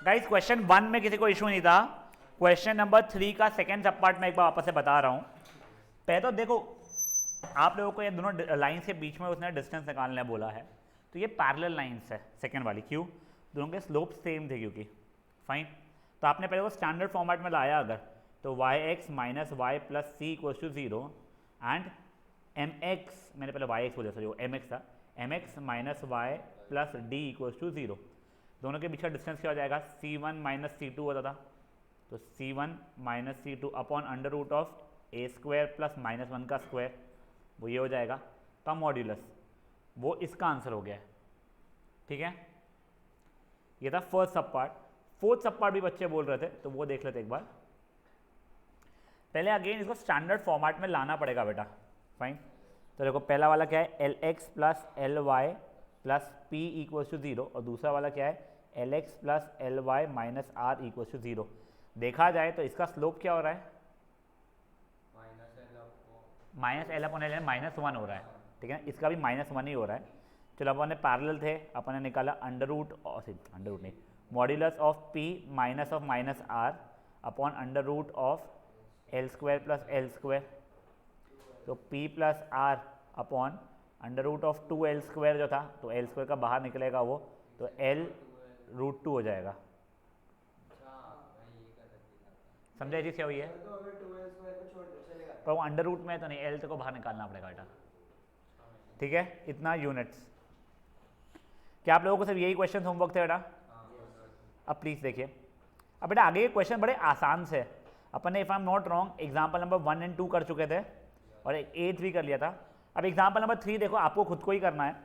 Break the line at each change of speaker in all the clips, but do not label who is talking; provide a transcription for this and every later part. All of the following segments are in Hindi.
गाइस क्वेश्चन 1 में किसी को इशू नहीं था, क्वेश्चन नंबर 3 का सेकंड सब पार्ट में एक बार वापस से बता रहा हूं। पहले तो देखो आप लोगों को ये दोनों लाइन्स के बीच में उसने डिस्टेंस निकालने बोला है, तो ये पैरेलल लाइन्स है सेकंड वाली, क्यों? दोनों के स्लोप सेम थे क्योंकि, फाइन। तो आपने पहले वो स्टैंडर्ड फॉर्मेट में लाया अगर, तो Y X minus Y plus C equals to zero and M X, मैंने पहले वाई एक्स बोला था जो एम एक्स था, M X minus Y plus D equals to zero. दोनों के बीच का डिस्टेंस क्या हो जाएगा? C1 माइनस C2 होता था, तो C1 minus C2 upon under root of A square plus minus one का स्क्वायर, वो ये हो जाएगा का मॉड्यूलस, वो इसका आंसर हो गया है। ठीक है, ये था फर्स्ट सब पार्ट। फोर्थ सब पार्ट भी बच्चे बोल रहे थे, तो वो देख लेते एक बार। पहले अगेन इसको स्टैंडर्ड फॉर्मेट में लाना पड़ेगा बेटा, फाइन। तो देखो पहला वाला क्या है, L X plus L Y plus P equals to zero, और दूसरा वाला क्या है, L X plus L Y minus R equals to zero. देखा जाए तो इसका स्लोप क्या हो रहा है, minus L upon L minus one हो रहा है, ठीक है ना, इसका भी माइनस वन ही हो रहा है। चलो अपन ने पैरेलल थे, अपन ने निकाला अंडर रूट नहीं, modulus of P minus of minus R upon under root of L square plus L square, तो P plus R upon under root of 2l square जो था, तो l स्क्वायर का बाहर निकलेगा वो, तो l रूट 2 हो जाएगा। समझा चीज़ क्या हुई है? पर वो अंडर रूट में तो नहीं, l को बाहर निकालना पड़ेगा बेटा, ठीक है, इतना यूनिट्स। क्या आप लोगों को सिर्फ यही क्वेश्चन होमवर्क थे बेटा? अब प्लीज़ देखिए, अब बेटा आगे क्वेश्चन बड़े आसान से, अपन ने if I am not wrong example number 1 and 2 कर चुके थे और एक 8 भी कर लिया था। अब एग्जाम्पल नंबर 3 देखो, आपको खुद को ही करना है,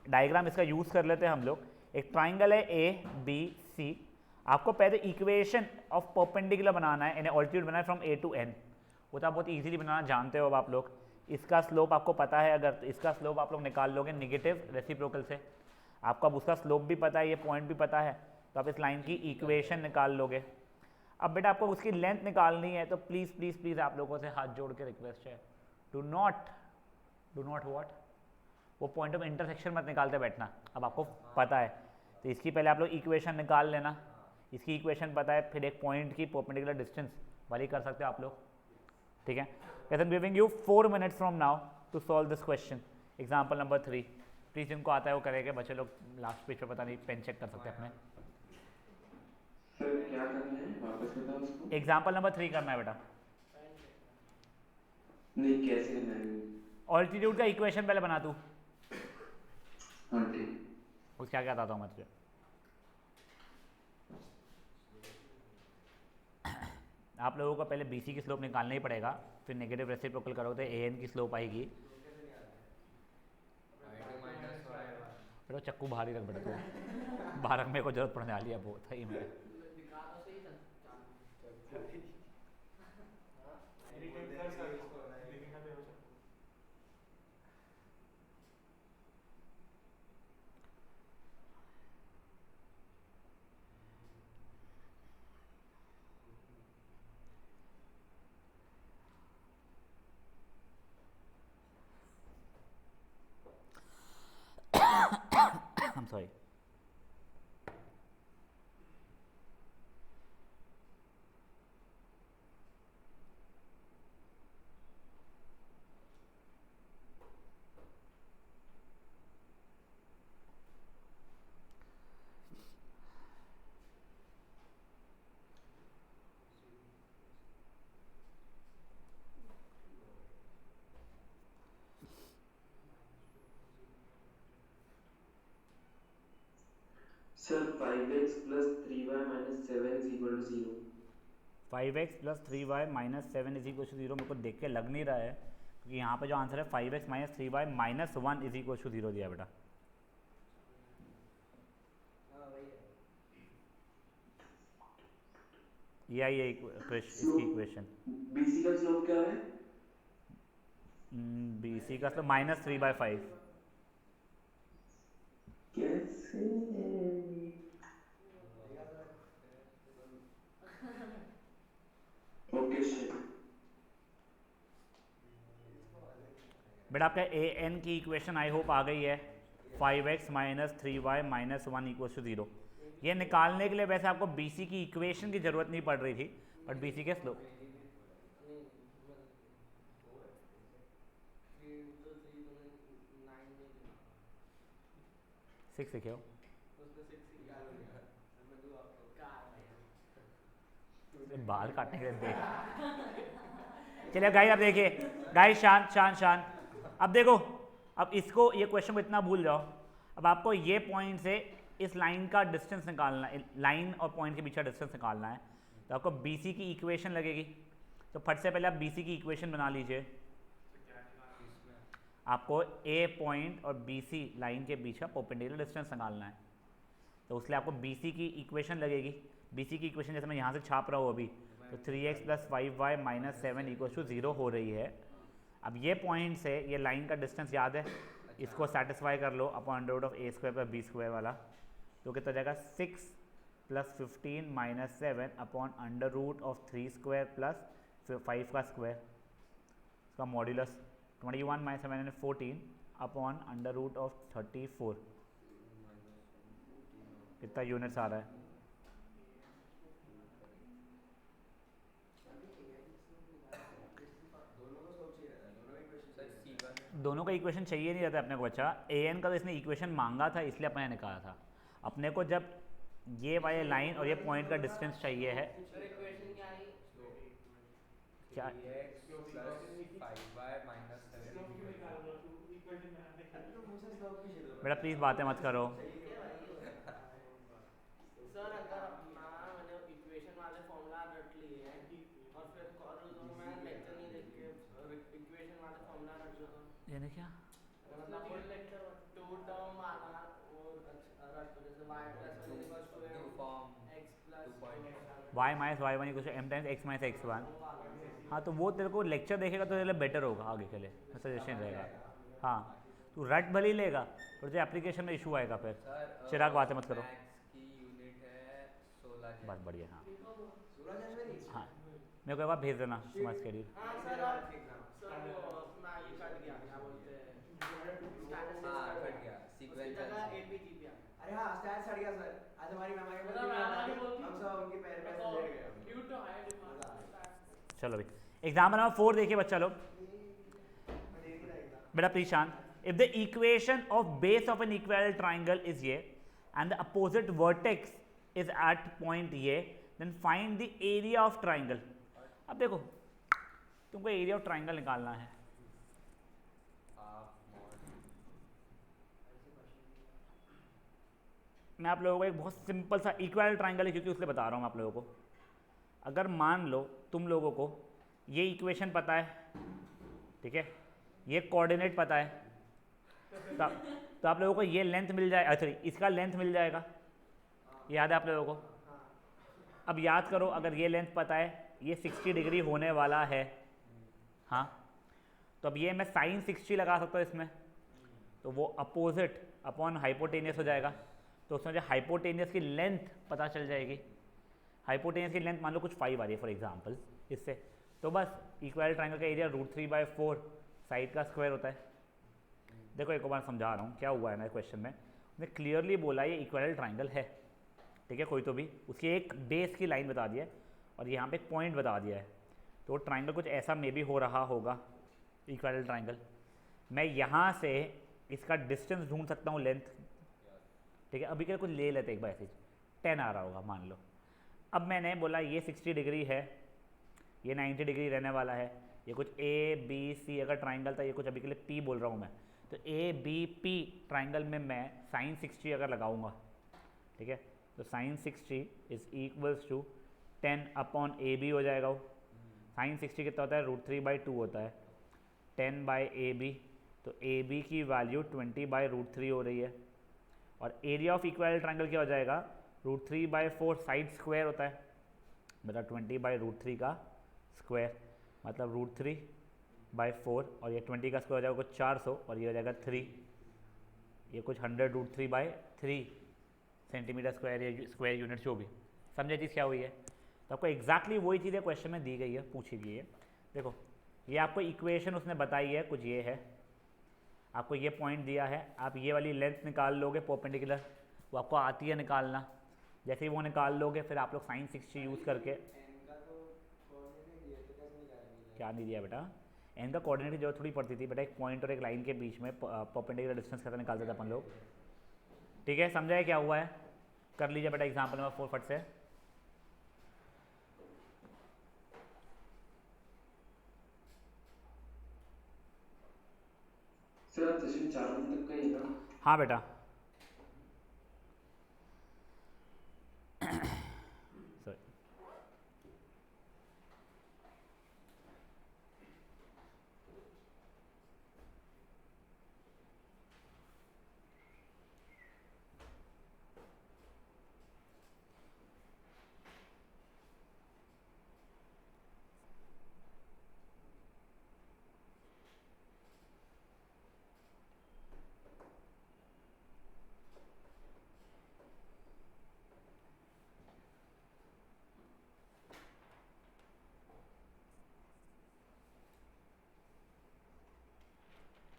डायग्राम इसका यूज़ कर लेते हैं हम लोग। एक ट्राइंगल है ए बी सी, आपको पहले इक्वेशन ऑफ परपेंडिकुलर बनाना है, इन्हें ऑल्टीट्यूड बनाना है फ्रॉम ए टू एन, वो तो आप बहुत ईजिली बनाना जानते हो अब आप लोग। इसका स्लोप आपको पता है अगर, तो इसका स्लोप आप लोग निकाल लोगे निगेटिव रेसिप्रोकल से, आपको अब उसका स्लोप भी पता है, ये पॉइंट भी पता है, तो आप इस लाइन की इक्वेशन निकाल लोगे। अब बेटा आपको उसकी लेंथ निकालनी है, तो प्लीज़ प्लीज़ प्लीज़ आप लोगों से हाथ जोड़ के रिक्वेस्ट है, डू नॉट व्हाट, वो पॉइंट ऑफ इंटरसेक्शन मत निकालते बैठना, अब आपको पता है। तो इसकी पहले आप लोग इक्वेशन निकाल लेना, इसकी इक्वेशन पता है, फिर एक पॉइंट की परपेंडिकुलर डिस्टेंस वाली कर सकते हो आप लोग, ठीक है। I am giving you 4 minutes from now to solve this question, example number 3। Please जिनको आता है वो करेंगे, बच्चे लोग लास्ट पेज पे पता नहीं पेन चेक कर सकते हैं अपने।
सर क्या करना है, वापस बताओ उसको।
एग्जाम्पल नंबर 3 करना है बेटा,
नहीं कैसे करना है?
ऑल्टीट्यूड का इक्वेशन पहले बना तू,
हाँ ठीक।
उस क्या क्या बताता हूँ मैं तुझे। आप लोगों को पहले BC की स्लोप निकालना ही पड़ेगा, फिर नेगेटिव रेसिप्रोकल करोगे तो AN की स्लोप आएगी। बेटा चक्कू बाहर ही रख बेटा, तू बाहर रख, मेरे को जरूरत पड़ने वाली है बहुत सही में। I'm sorry.
Sir 5x plus 3y minus 7 is equal to 0।
5x plus 3y minus 7 is equal to 0 मेरे को देख के लग नहीं रहा है, क्योंकि यहाँ पे जो आंसर है 5x minus 3y minus 1 is equal to 0 दिया बेटा। ये आई है इसकी इक्वेशन।
BC का स्लोप क्या है?
BC का स्लोप माइनस 3/5।
कैसे? Okay sir.
बेटा आपका AN की इक्वेशन आई होप आ गई है, 5x minus 3y minus 1 equal to 0। ये निकालने के लिए वैसे आपको BC की इक्वेशन की जरूरत नहीं पड़ रही थी, बट BC के स्लोप 6 लिखे हो। बाल काटने के लिए देख। चलिए गाइस अब देखिए, गाइस शांत शांत शांत। अब देखो, अब इसको ये क्वेश्चन को इतना भूल जाओ। अब आपको ये पॉइंट से इस लाइन का डिस्टेंस निकालना है, लाइन और पॉइंट के बीच का डिस्टेंस निकालना है, तो आपको BC की इक्वेशन लगेगी। तो फट से पहले आप BC की इक्वेशन बना लीजिए। आपको A पॉइंट और BC लाइन के बीच का परपेंडिकुलर डिस्टेंस निकालना है, तो उसके लिए आपको BC की इक्वेशन लगेगी। BC की इक्वेशन जैसे मैं यहाँ से छाप रहा हूँ अभी, तो 3x + 5y - 7 = 0 हो रही है। अब ये पॉइंट से ये लाइन का डिस्टेंस याद है, इसको सेटिस्फाई कर लो अपॉन √a² + b² वाला, तो कितना जाएगा 6 + 15 - 7 अपॉन √3² + 5 का स्क्वायर, इसका मॉड्यूलस 21 - 7 = 14 अपॉन √34। कितना यूनिट्स आ रहा है? दोनों का इक्वेशन चाहिए नहीं रहता अपने को। अच्छा, an का तो इसने इक्वेशन मांगा था, इसलिए अपने निकाला था। अपने को जब ये वाले लाइन और ये पॉइंट का डिस्टेंस चाहिए है, क्या बेटा प्लीज़ बातें मत करो।
सर अगर अपना मैंने इक्वेशन वाले फॉर्मूला रट लिए हैं और फिर तो मैं लेक्चर नहीं देख के इक्वेशन वाले फॉर्मूला रट लूँ, तो
यानी क्या?
मतलब फुल लेक्चर 2 टर्म आना और रट लो, जैसे y + 1 = x +
y - y1 = m × x - x1। हाँ, तो वो तेरे को लेक्चर देखेगा तो तेरे लिए बेटर होगा आगे के लिए, सजेशन रहेगा। हाँ, तू रट भले ही लेगा, पर जो एप्लीकेशन में इशू आएगा फिर। चिराग बातें मत करो, बस बढ़िया। हाँ हाँ, मेरे को एक बार भेज देना तुम्हारा शेड्यूल।
हाँ सर, सर वो अपना ये कट गया, क्या बोलते हैं, कट गया सीक्वेंस जगह APGP आ गया।
अरे हाँ, स्टैट्स हट गया सर। आज हमारी मैम आके बोलती हम सब उनके पैर पे लेट गए।
Due to high demand.
चलो भाई, एग्जाम्पल नंबर 4 देखिए बच्चा लोग। बेटा प्लीज शांत। If the equation of base of an equilateral triangle is ये and the opposite vertex is at point ये, then find the area of triangle. अब देखो, तुमको एरिया ऑफ ट्राइंगल निकालना है। मैं आप लोगों को एक बहुत सिंपल सा इक्विलैटरल ट्राइंगल है, क्योंकि उसलिए बता रहा हूँ आप लोगों को। अगर मान लो तुम लोगों को ये इक्वेशन पता है, ठीक है, ये कोऑर्डिनेट पता है, तो आप लोगों को ये लेंथ मिल जाए, अच्छा इसका लेंथ मिल जाएगा, याद है आप लोगों को। अब याद करो, अगर ये लेंथ पता है, ये 60 डिग्री होने वाला है, हाँ, तो अब ये मैं साइन 60 लगा सकता हूँ इसमें, तो वो अपोजिट अपॉन हाइपोटेनियस हो जाएगा। तो उसमें जो हाइपोटेनियस की लेंथ पता चल जाएगी। हाइपोटेनियस की लेंथ मान लो कुछ 5 आ रही है फॉर एग्जांपल इससे, तो बस इक्विलैटरल ट्राइंगल का एरिया √3/4 साइड का स्क्वायर होता है। देखो एक बार समझा रहा हूँ क्या हुआ है ना क्वेश्चन में। उसने क्लियरली बोला ये इक्विलैटरल ट्राइंगल है, ठीक है, कोई तो भी उसकी एक बेस की लाइन बता दिया है और यहाँ पे एक पॉइंट बता दिया है, तो ट्राइंगल कुछ ऐसा मे भी हो रहा होगा इक्विलैटरल ट्राइंगल। मैं यहाँ से इसका डिस्टेंस ढूंढ सकता हूँ, लेंथ, ठीक है। अभी क्या कुछ ले लेते एक बार ऐसे 10 आ रहा होगा मान लो। अब मैंने बोला ये 60 डिग्री है, ये 90 डिग्री रहने वाला है, ये कुछ ABC अगर ट्राइंगल था, ये कुछ अभी के लिए P बोल रहा हूँ मैं, तो ABP ट्राइंगल में मैं साइन 60 अगर लगाऊंगा, ठीक है, तो साइन 60 = 10 अपॉन AB हो जाएगा। वो साइन 60 कितना होता है, √3/2 होता है, 10/AB, तो AB की वैल्यू 20/√3 हो रही है। और एरिया ऑफ इक्विलैटरल ट्राइंगल क्या हो जाएगा, √3/4 साइड स्क्वायर होता है, मतलब 20/√3 का स्क्वायर, मतलब √3/4, और ये 20 का स्क्वायर हो जाएगा कुछ 400, और ये हो जाएगा 3, ये कुछ 100√3/3 सेंटीमीटर स्क्वायर या स्क्वायर यूनिट जो भी। समझे चीज़ क्या हुई है। तो आपको एग्जैक्टली वही चीज़ें क्वेश्चन में दी गई है, पूछी गई है। देखो ये आपको इक्वेशन उसने बताई है, कुछ ये है, आपको ये पॉइंट दिया है, आप ये वाली लेंथ निकाल लोगे परपेंडिकुलर, वो आपको आती है निकालना। जैसे ही वो निकाल लोगे फिर आप लोग साइन 60 यूज़ करके,
n का तो कोऑर्डिनेट दिए तो कैसे निकालेंगे?
क्या नहीं दिया बेटा, एन का कोऑर्डिनेट की जरूरत थोड़ी पड़ती थी बेटा, एक पॉइंट और एक लाइन के बीच में परपेंडिकुलर डिस्टेंस कैसे निकालते थे अपन लोग। ठीक है, समझा है क्या हुआ है? कर लीजिए बेटा एग्जाम्पल नंबर 4 फट से।
सर आज सेशन 4 बजे तक का ही है ना?
हाँ बेटा सॉरी,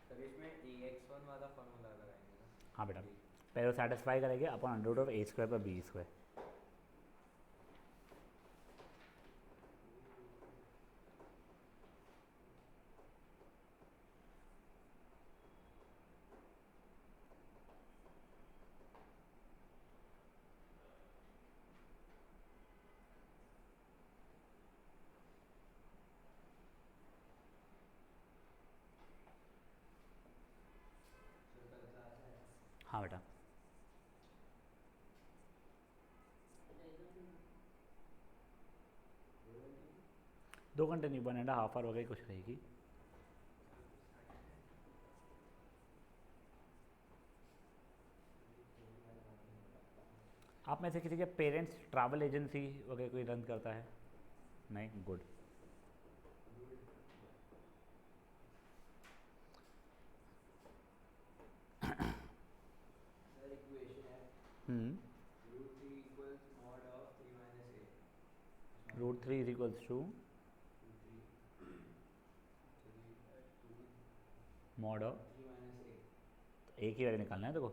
सर इसमें ax1 वाला फॉर्मूला लगाएंगे ना?
हाँ बेटा पहले सेटिस्फाई करेंगे अपन under root of A square पर बी स्क्वायर। हाँ बेटा 2 घंटे नहीं, 1.5 आवर वगैरह कुछ रहेगी। आप में से किसी के पेरेंट्स ट्रैवल एजेंसी वगैरह कोई रन करता है? नहीं, गुड।
सर इक्वेशन है √3 equals mod of 3 minus a.
√3 is equals to mod of
3 minus a.
A की वैल्यू निकालना है देखो,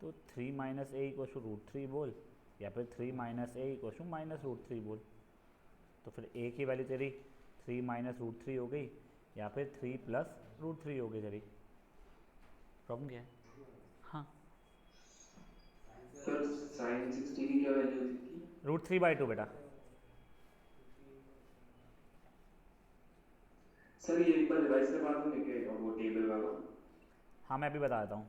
तो 3 माइनस ए इक्वल टू √3 बोल, या फिर 3 minus A equal to minus √3 बोल। तो फिर ए की वैल्यू तेरी 3 माइनस √3 हो गई, या फिर 3 प्लस √3 हो गई तेरी। प्रॉब्लम क्या है? हाँ
सर साइन 60 की क्या वैल्यू होती थी?
√3/2 बेटा।
सर ये एक बार रिवाइज करवा दूंगे क्या वो टेबल वाला?
हाँ मैं अभी बता देता हूँ।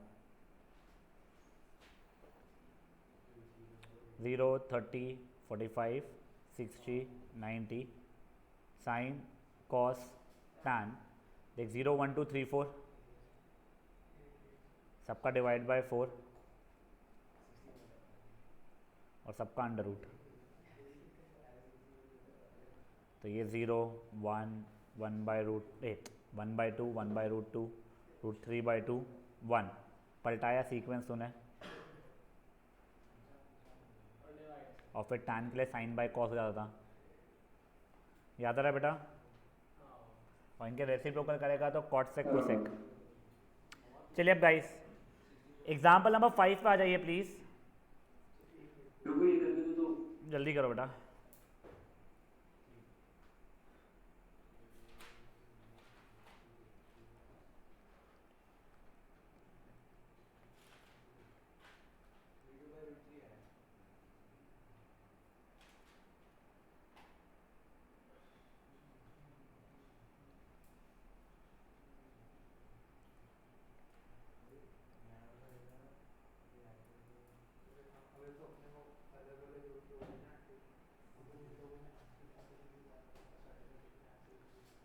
0, 30, 45, 60, 90 साइन कॉस टैन, देख 0, 1, 2, 3, 4 सबका डिवाइड बाय 4 और सबका अंडर रूट। तो ये 0, 1, 1/√2, 1/2, √3/2, 1 पलटाया सीक्वेंस तूने, और फिर टैन के लिए साइन बाय कॉस हो जाता था, याद आ रहा है बेटा? और इनके रेसिप्रोकल करेगा तो कॉट सेक कोसेक। चलिए अब गाइस एग्जाम्पल नंबर 5 पे आ जाइए प्लीज़,
रुको ये करने दो तो।
जल्दी करो बेटा।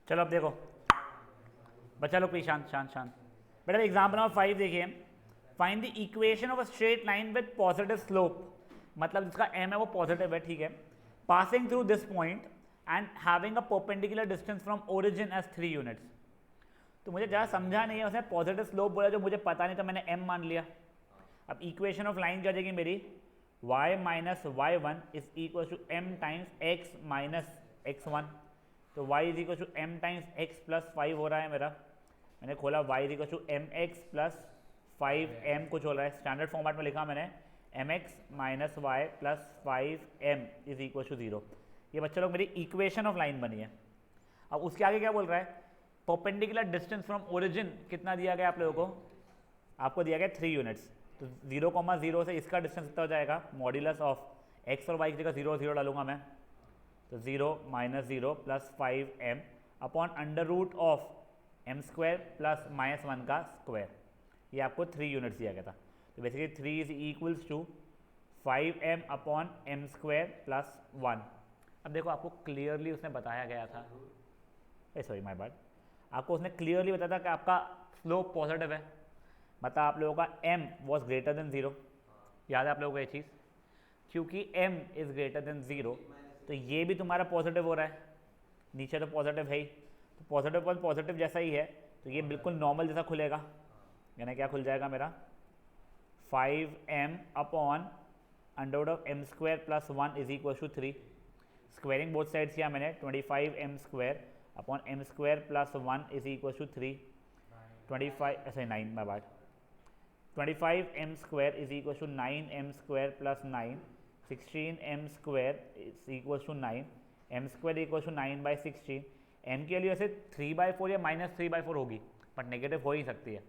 चलो अब देखो बच्चा लोग प्लीज शांत शांत शांत। बेटा एग्जाम्पल नंबर 5 देखिए, find the equation of a straight line with positive slope, मतलब जिसका एम है वो पॉजिटिव है, ठीक है, passing through this point and having a perpendicular distance from origin as 3 units. तो मुझे ज़्यादा समझा नहीं है, उसने पॉजिटिव स्लोप बोला जो मुझे पता नहीं था, मैंने एम मान लिया। अब इक्वेशन ऑफ लाइन क्या हो जाएगी मेरी, y minus y1 is equal to m times x minus x1। तो y is equal to m times x plus 5 हो रहा है मेरा, मैंने खोला y is equal to mx plus 5m कुछ हो रहा है, स्टैंडर्ड फॉर्मेट में लिखा मैंने mx minus Y plus 5m is equal to 0। ये बच्चे लोग मेरी इक्वेशन ऑफ लाइन बनी है। अब उसके आगे क्या बोल रहा है, परपेंडिकुलर डिस्टेंस फ्रॉम ओरिजिन कितना दिया गया आप लोगों को, आपको दिया गया 3 यूनिट्स। तो 0,0 से इसका डिस्टेंस कितना हो जाएगा, मॉड्यूलस ऑफ x और y की जगह 0 0 डालूंगा मैं, तो 0 minus 0 plus 5m upon under root of m square plus -1 का स्क्वायर। ये आपको 3 यूनिट्स दिया गया था। तो basically 3 is equals to 5m upon m square plus 1। अब देखो आपको क्लियरली उसने बताया गया था, सॉरी माय बैड, आपको उसने क्लियरली बताया था कि आपका स्लोप पॉजिटिव है, मतलब आप लोगों का m वॉज ग्रेटर देन 0। याद है आप लोगों को ये चीज़, क्योंकि m इज़ ग्रेटर देन 0 तो ये भी तुम्हारा पॉजिटिव हो रहा है, नीचे तो पॉजिटिव है ही, तो पॉजिटिव पर पॉजिटिव जैसा ही है, तो ये बिल्कुल नॉर्मल जैसा खुलेगा, यानी क्या खुल जाएगा मेरा 5m upon under root of m square plus 1 is equal to 3। Squaring both sides किया मैंने, 25m square upon m square plus 1 is equal to 3, 25 sorry 9 my bad, 25m square is equal to 9m square plus 9, 16m square is equal to 9, m square equal to 9/16। m की वैल्यू ऐसे 3/4 या -3/4 होगी, बट नेगेटिव हो ही सकती है,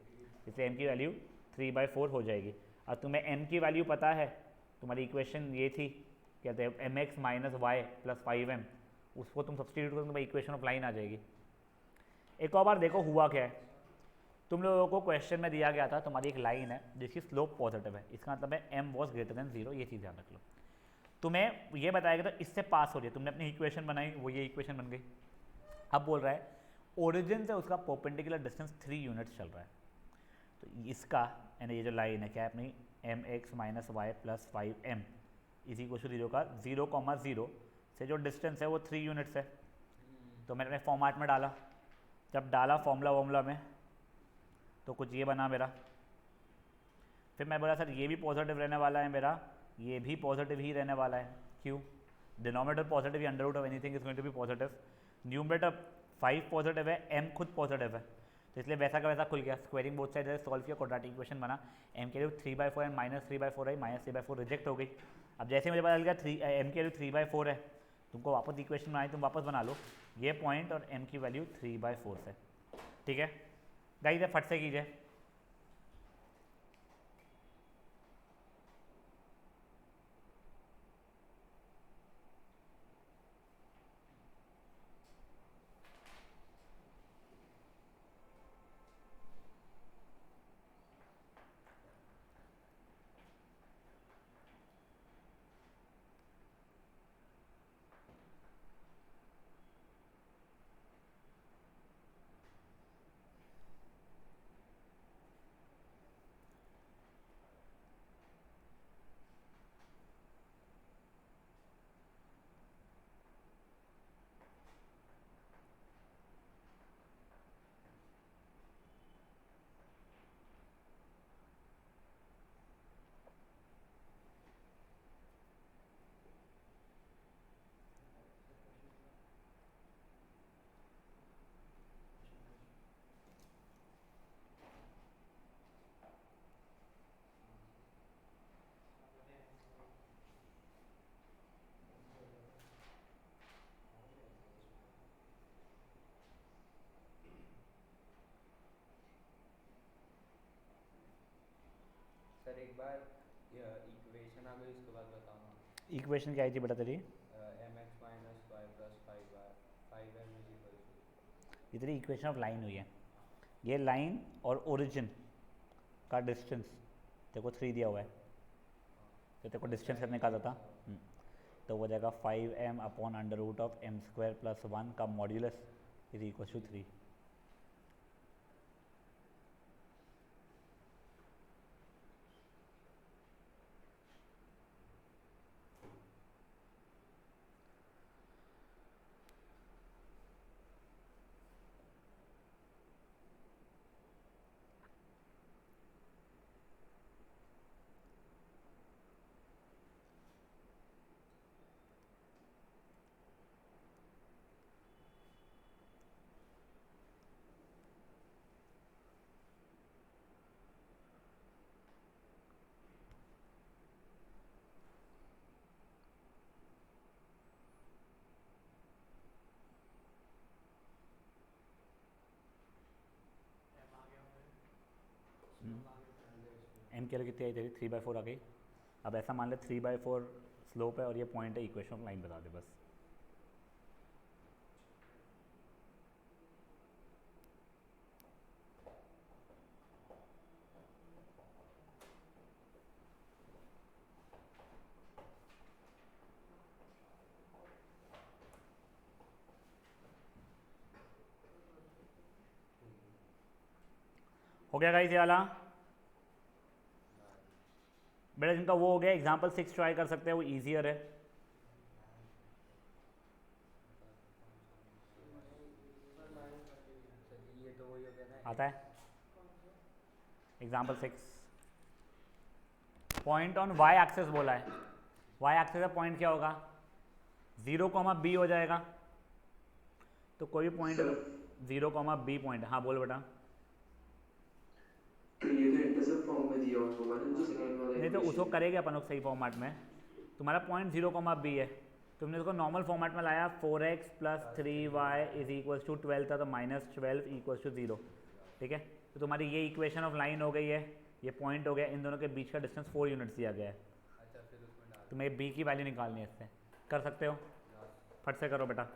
इसलिए m की वैल्यू 3/4 हो जाएगी। और तुम्हें m की वैल्यू पता है, तुम्हारी इक्वेशन ये थी, कहते हैं mx minus Y plus 5m, उसको तुम सब्सटीट्यूट करो, तुम्हारी इक्वेशन ऑफ लाइन आ जाएगी। एक और बार देखो हुआ क्या है, तुम लोगों को क्वेश्चन में दिया गया था तुम्हारी एक लाइन है जिसकी स्लोप पॉजिटिव है, इसका मतलब है m वॉज ग्रेटर देन 0, ये चीज़ ध्यान रख लो। तुम्हें ये बताया गया था इससे पास हो रही है, तुमने अपनी इक्वेशन बनाई, वो ये इक्वेशन बन गई। अब बोल रहा है ओरिजिन से उसका परपेंडिकुलर डिस्टेंस 3 यूनिट्स चल रहा है, तो इसका यानी ये जो लाइन है क्या है अपनी, mx minus Y plus 5m is equal to 0 का 0,0 से जो डिस्टेंस है वो 3 यूनिट्स है। तो मैंने अपने फॉर्मेट में डाला, जब डाला फॉर्मूला में तो कुछ ये बना मेरा, फिर मैं बोला सर ये भी पॉजिटिव रहने वाला है मेरा, ये भी पॉजिटिव ही रहने वाला है, क्यों, denominator positive, under root of anything is going to be positive, numerator 5 positive है, m खुद पॉजिटिव है, तो इसलिए वैसा का वैसा खुल गया। स्क्वायरिंग बोथ साइड सॉल्व किया, क्वाड्रेटिक इक्वेशन बना, m की वैल्यू 3/4 एंड -3/4 आई, -3/4 रिजेक्ट हो गई। अब जैसे मुझे पता चल गया m की वैल्यू 3/4 है, तुमको वापस इक्वेशन बनाई, तुम वापस बना लो ये पॉइंट और m की वैल्यू 3/4 से, ठीक है गाइस, फट से कीजिए।
सर एक बार इक्वेशन आ गई उसके बाद बताऊंगा।
इक्वेशन क्या आई थी बेटा तेरी,
mx minus Y plus 5m is equal to,
ये तेरी इक्वेशन ऑफ लाइन हुई है, ये लाइन और ओरिजिन का डिस्टेंस देखो 3 दिया हुआ है, तो तेरे को डिस्टेंस करने का था, तो वो जाएगा 5m upon under root of m square plus 1 का मॉड्यूलस इज इक्वल टू 3। की वैल्यू कितनी आई तेरी 3/4 आ गई। अब ऐसा मान ले 3/4 स्लोप है और ये पॉइंट है, इक्वेशन ऑफ लाइन बता दे बस। हो गया गाइस ये वाला? बेटा जिनका वो हो गया एग्जाम्पल 6 ट्राई कर सकते हैं, वो ईजियर है।
ये तो वही हो गया ना।
आता है example 6, point on y axis बोला है। वाई एक्सेस का पॉइंट क्या होगा? 0, b हो जाएगा। तो कोई भी पॉइंट
सर
0, b पॉइंट, हाँ बोल बेटा।
तो ये तो इंटरसेप्ट फॉर्म में दिया होगा ना जो सेकंड वाला
नहीं तो उसको
equation।
करेंगे अपन लोग सही फॉर्मेट में। तुम्हारा पॉइंट 0, b है, तुमने उसको नॉर्मल फॉर्मेट में लाया, 4x + 3y = 12 था, तो -12 = 0। ठीक है, तो तुम्हारी ये इक्वेशन ऑफ लाइन हो गई है, ये पॉइंट हो गया, इन दोनों के बीच का डिस्टेंस 4 यूनिट्स दिया गया है।
अच्छा फिर उसमें डाल
तुम्हें b की वैल्यू निकालनी है, इससे कर सकते हो, फट से करो बेटा।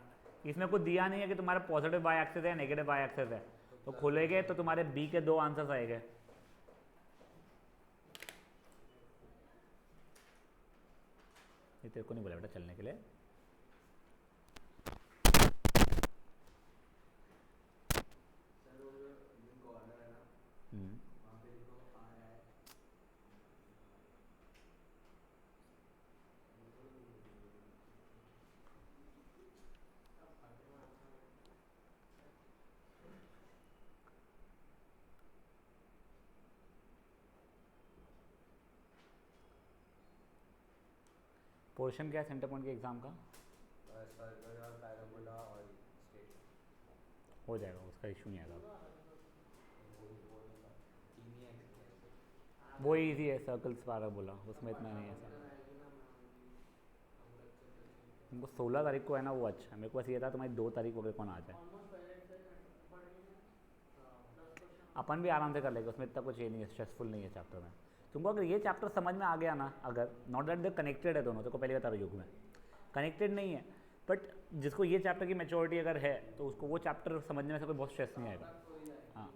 इसमें कुछ दिया नहीं है कि तुम्हारा पॉजिटिव वाई एक्सेस है या नेगेटिव वाई एक्सेस है, तो खोलेंगे तो तुम्हारे b के 2 आंसर्स आएंगे। ये तेरे को नहीं बोला बेटा चलने के लिए।
सर वो जो कॉर्नर है ना,
हम्म,
वहाँ पे जो आ रहा है
पोर्शन क्या है सेंटर पॉइंट के एग्जाम का?
सर्कल और पैराबोला और स्ट्रेट।
हो जाएगा, उसका इशू नहीं आएगा।
तीन ही है।
वो इजी है, सर्कल्स पैराबोला, उसमें इतना नहीं है सर। तुमको 16 तारीख को है ना वो, अच्छा मेरे को बस ये था तुम्हारी 2 तारीख वगैरह कौन आ जाए, अपन भी आराम से कर लेंगे, उसमें इतना कुछ ये नहीं है, स्ट्रेसफुल नहीं है चैप्टर में। तुमको अगर ये चैप्टर समझ में आ गया ना, अगर नॉट दैट द कनेक्टेड है दोनों, तो पहले बता रहा युग में कनेक्टेड नहीं है, बट जिसको ये चैप्टर की मैच्योरिटी अगर है तो उसको वो चैप्टर समझने में से कोई बहुत स्ट्रेस नहीं आएगा। हाँ,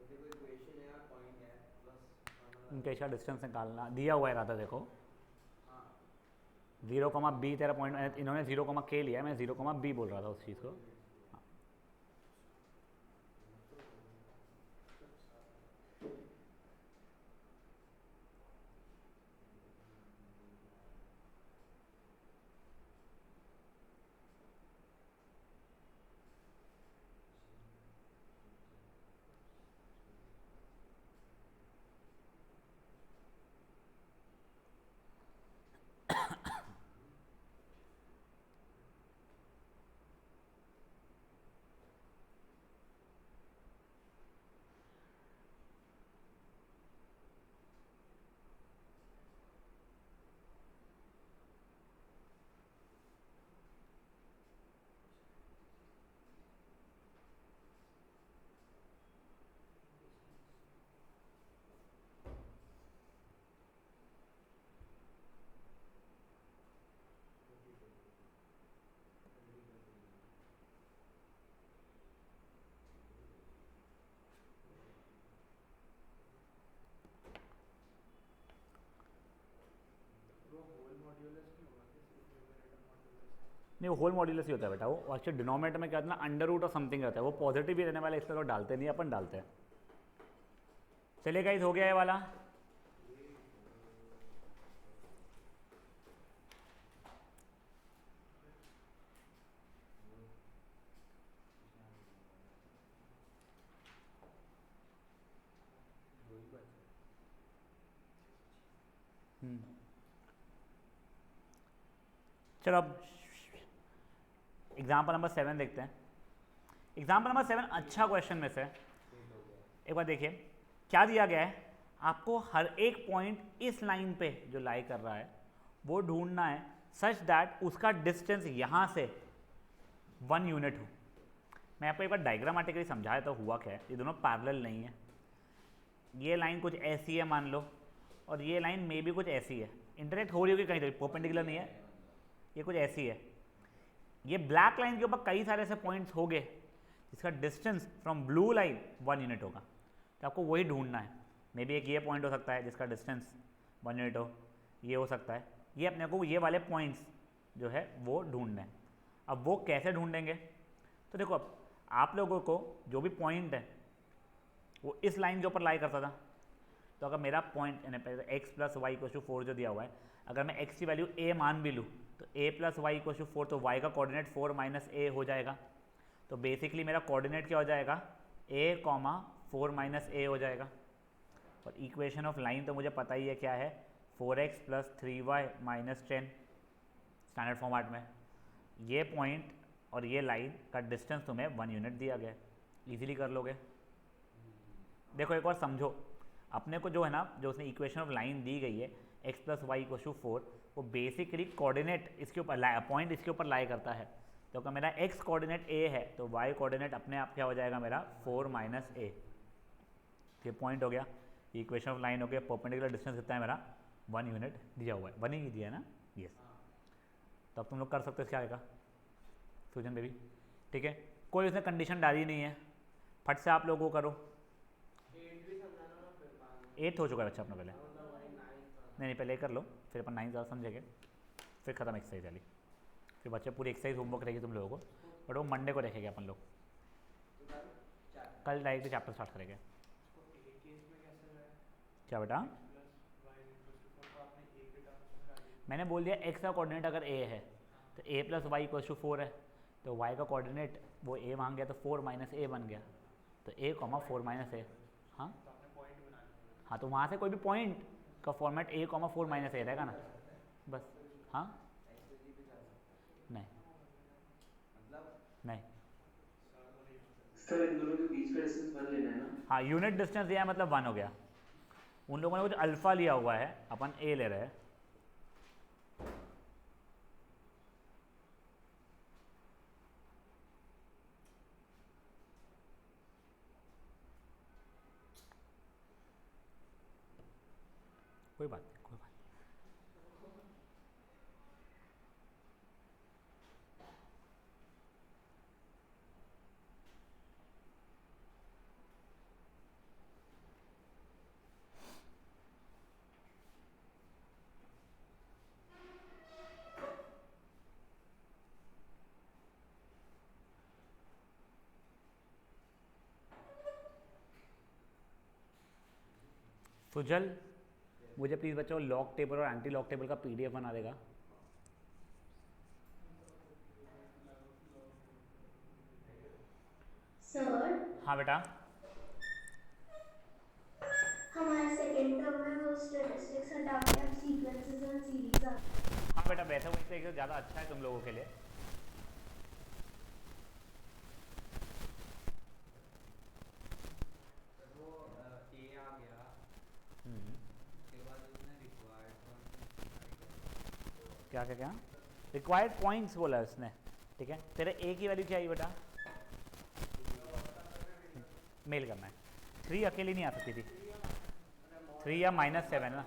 देखो इक्वेशन है और पॉइंट है प्लस
उनके इसका डिस्टेंस निकालना दिया हुआ है, रहा था देखो 0, b तेरा पॉइंट, इन्होंने 0, लिया है, मैं 0, b बोल रहा था उस चीज़ को। नहीं, वो होल मॉड्यूलस ही होता है बेटा, वो एक्चुअली डिनोमिनेटर में क्या होता है ना, अंडर रूट और समथिंग रहता है, वो पॉजिटिव ही रहने वाला है, इसलिए तो डालते नहीं, अपन डालते हैं। चलिए गाइस, हो गया ये वाला। चलो अब एग्जाम्पल नंबर 7 देखते हैं। एग्जाम्पल नंबर 7 अच्छा क्वेश्चन में से, एक बार देखिए क्या दिया गया है। आपको हर एक पॉइंट इस लाइन पे जो लाई कर रहा है वो ढूंढना है सच दैट उसका डिस्टेंस यहाँ से 1 यूनिट हो। मैं आपको एक बार डायग्रामेटिकली समझाया तो हुआ क्या है, ये दोनों पैरेलल नहीं है। ये लाइन कुछ ऐसी है मान लो, और ये लाइन मे भी कुछ ऐसी है, इंटरसेक्ट हो रही होगी कहीं तो, परपेंडिकुलर नहीं है, ये कुछ ऐसी है। ये ब्लैक लाइन के ऊपर कई सारे ऐसे पॉइंट्स हो गए जिसका distance from blue line 1 unit होगा, तो आपको वही ढूंढना है। मे बी एक ये पॉइंट हो सकता है जिसका डिस्टेंस 1 यूनिट हो, ये हो सकता है, ये अपने को ये वाले पॉइंट्स जो है वो ढूंढने हैं। अब वो कैसे ढूंढेंगे, तो देखो अब आप लोगों को जो भी पॉइंट है वो इस लाइन के ऊपर लाई करता था, तो अगर मेरा point x plus y equal to 4 जो दिया हुआ है, अगर मैं x की वैल्यू a मान भी लूँ तो a plus y equal to 4, तो y का कोऑर्डिनेट 4 माइनस a हो जाएगा। तो बेसिकली मेरा कोऑर्डिनेट क्या हो जाएगा, a कॉमा 4 माइनस a हो जाएगा। और इक्वेशन ऑफ लाइन तो मुझे पता ही है क्या है, 4x plus 3y minus 10 standard format में। ये पॉइंट और ये लाइन का डिस्टेंस तुम्हें 1 यूनिट दिया गया है, ईजिली कर लोगे। देखो एक बार समझो, अपने को जो है ना, जो उसने इक्वेशन ऑफ लाइन दी गई है x plus y equal to 4, वो बेसिकली कोऑर्डिनेट इसके ऊपर पॉइंट इसके ऊपर लाई करता है। तो अगर मेरा x कोऑर्डिनेट a है तो y कोऑर्डिनेट अपने आप क्या हो जाएगा मेरा 4 माइनस a। ये पॉइंट हो गया, इक्वेशन ऑफ लाइन हो गया, परपेंडिकुलर डिस्टेंस कितना है मेरा 1 यूनिट दिया हुआ है, 1 ही दिया है ना, यस। तो अब तुम लोग कर सकते हो इसके आगे का फ्यूजन बेबी, ठीक है। कोई उसने कंडीशन डाली नहीं है, फट से आप लोगों को करो। 8 हो चुका है बच्चा अपना पहले, नहीं पहले कर लो, फिर अपन 9 ज़्यादा समझेंगे, फिर खत्म एक्सरसाइज वाली, फिर बच्चे पूरी एक्सरसाइज होमवर्क रहेगी तुम लोगों को, बट वो मंडे को देखेंगे अपन लोग, कल डायरेक्ट चैप्टर स्टार्ट करेंगे। क्या बेटा, मैंने बोल दिया x का कोऑर्डिनेट अगर a है तो a plus y equal to 4 है, तो y का कोऑर्डिनेट वो a मांग गया तो 4 माइनस a बन गया, तो a कॉमा 4 माइनस a। हाँ हाँ, तो वहाँ से कोई भी पॉइंट का format a comma 4 minus a रहेगा ना, बस। हाँ नहीं नहीं,
सर इन दोनों के बीच का डिस्टेंस 1 लेना है ना।
हाँ यूनिट डिस्टेंस दिया है मतलब 1 हो गया। उन लोगों ने कुछ अल्फा लिया हुआ है, अपन a ले रहे हैं। कोई बात नहीं, कोई बात नहीं। सुजल, मुझे प्लीज़ बच्चों लॉग टेबल और एंटी लॉग टेबल का PDF बना देगा।
सर
हाँ बेटा,
हमारे सेकंड टर्म में वो स्टैटिस्टिक्स हटा के अब सीक्वेंसेस एंड सीरीज आ।
हाँ बेटा, वैसे वो इससे ज़्यादा अच्छा है तुम लोगों के लिए। क्या क्या क्या रिक्वायर्ड पॉइंट्स बोला है उसने, ठीक है। तेरे a की वैल्यू क्या आई बेटा, मेल करना है, 3 अकेली नहीं आ सकती थी, 3 या -7 ना,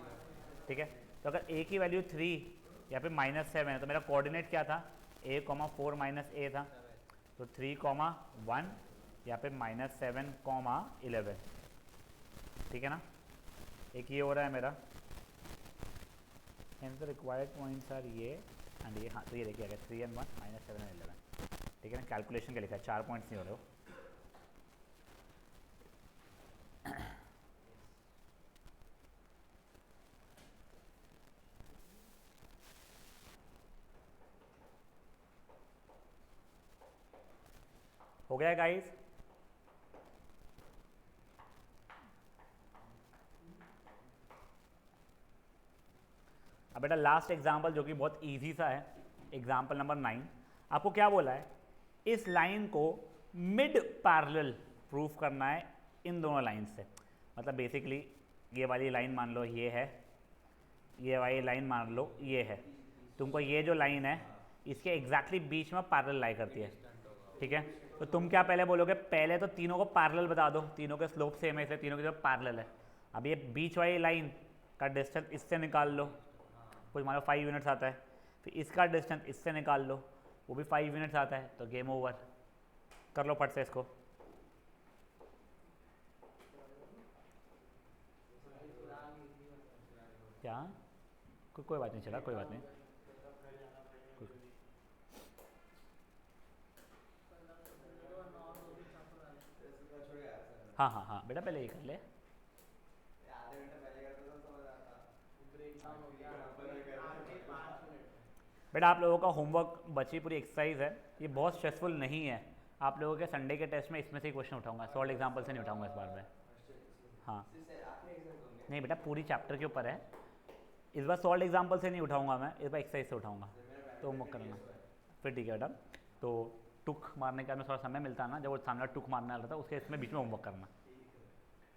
ठीक है। तो अगर a की वैल्यू 3 या फिर -7 है तो मेरा कोऑर्डिनेट क्या था, a, 4 माइनस a था, तो 3, 1 या फिर -7, 11, ठीक है ना। एक ये हो रहा है मेरा, and the required points are ये एंड ये। हाँ तो ये देखिए, अगर 3 and 1 -7 and 11, ठीक है ना। कैलकुलेशन के लिखा है, 4 पॉइंट्स नहीं हो रहे हो। हो गया गाइस, अब बेटा लास्ट एग्जाम्पल जो कि बहुत इजी सा है, एग्जाम्पल नंबर 9। आपको क्या बोला है, इस लाइन को मिड पैरेलल प्रूफ करना है इन दोनों लाइन से। मतलब बेसिकली ये वाली लाइन मान लो ये है, ये वाली लाइन मान लो ये है, तुमको ये जो लाइन है इसके एग्जैक्टली बीच में पैरेलल लाई करती है, ठीक है। तो तुम क्या पहले बोलोगे, पहले तो तीनों को पैरेलल बता दो, तीनों के स्लोप सेम है इसलिए तीनों की तरफ पैरेलल है। अब ये बीच वाली लाइन का डिस्टेंस इससे निकाल लो, कुछ मान लो 5 यूनिट्स आता है, फिर इसका डिस्टेंस इससे निकाल लो, वो भी 5 यूनिट्स आता है, तो गेम ओवर। कर लो फट से इसको। क्या कोई बात नहीं, चला कोई बात नहीं। हाँ हाँ हाँ बेटा पहले ये कर ले।
आधे घंटे पहले करता तो समझ आता।
बेटा आप लोगों का होमवर्क बची पूरी एक्सरसाइज है, ये बहुत स्ट्रेसफुल नहीं है। आप लोगों के संडे के टेस्ट में इसमें से ही क्वेश्चन उठाऊंगा, सॉल्व एग्जाम्पल से नहीं उठाऊंगा इस बार में। हाँ नहीं बेटा पूरी चैप्टर के ऊपर है, इस बार सॉल्व एग्जाम्पल से नहीं उठाऊंगा मैं, इस बार एक्सरसाइज से उठाऊंगा, तो होमवर्क करना फिर ठीक है बेटा। तो टुक मारने का में थोड़ा समय मिलता है ना, जब वो सामने टुक मारने वाला था उसके इसमें बीच में होमवर्क करना,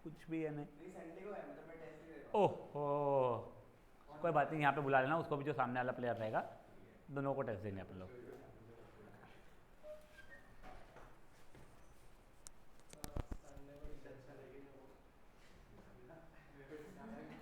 कुछ भी है नहीं।
संडे को है, मतलब मैं टेस्ट ही दे रहा हूँ।
ओह कोई बात नहीं, यहाँ पे बुला लेना उसको भी जो सामने वाला प्लेयर रहेगा, दोनों को टेस्ट देंगे अपन लोग।